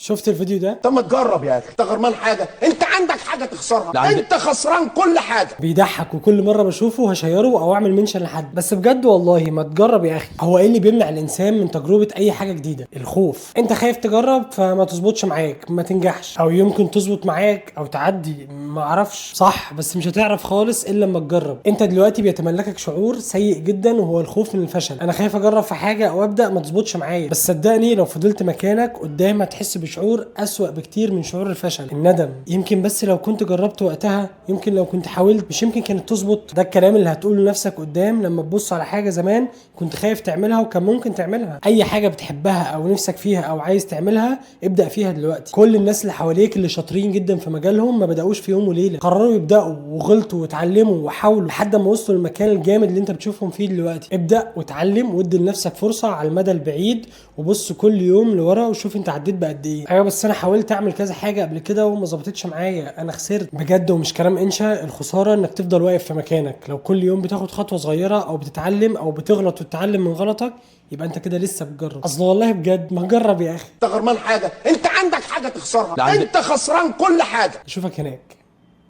شفت الفيديو ده؟ طب ما تجرب يا اخي، انت غرمان حاجه؟ انت عندك حاجه تخسرها؟ انت خسران كل حاجه. بيضحك وكل مره بشوفه هشيره او اعمل منشن لحد، بس بجد والله ما تجرب يا اخي. هو ايه اللي بيمنع الانسان من تجربه اي حاجه جديده؟ الخوف. انت خايف تجرب فما تظبطش معاك، ما تنجحش، او يمكن تظبط معاك او تعدي، ما اعرفش صح، بس مش هتعرف خالص الا لما تجرب. انت دلوقتي بيتملكك شعور سيء جدا وهو الخوف من الفشل. انا خايف اجرب في حاجه او ابدا ما تظبطش معايا، بس صدقني لو فضلت مكانك قدام هتحس بشعور اسوأ بكتير من شعور الفشل، الندم. يمكن بس لو كنت جربت وقتها، يمكن لو كنت حاولت، مش يمكن كانت تظبط. ده الكلام اللي هتقوله لنفسك قدام لما تبص على حاجه زمان كنت خايف تعملها وكان ممكن تعملها. اي حاجه بتحبها او نفسك فيها او عايز تعملها ابدا فيها دلوقتي. كل الناس اللي حواليك اللي شاطرين جدا في مجالهم ما بداوش في يوم وليله، قرروا يبداوا وغلطوا واتعلموا وحاولوا لحد ما وصلوا للمكان الجامد اللي انت بتشوفهم فيه دلوقتي. ابدا واتعلم وادي لنفسك فرصه على المدى البعيد، وبص كل يوم لورا وشوف انت عديت بقد ايه. ايوه بس انا حاولت اعمل كذا حاجه قبل كده وما ظبطتش معايا، انا خسرت بجد. ومش كلام انشا، الخساره انك تفضل واقف في مكانك. لو كل يوم بتاخد خطوه صغيره او بتتعلم او بتغلط وتتعلم من غلطك يبقى انت كده لسه بتجرب. اصل والله بجد ما تجرب يا اخي. انت غرمان حاجه، انت عندك حاجه تخسرها، انت خسران كل حاجه. اشوفك هناك.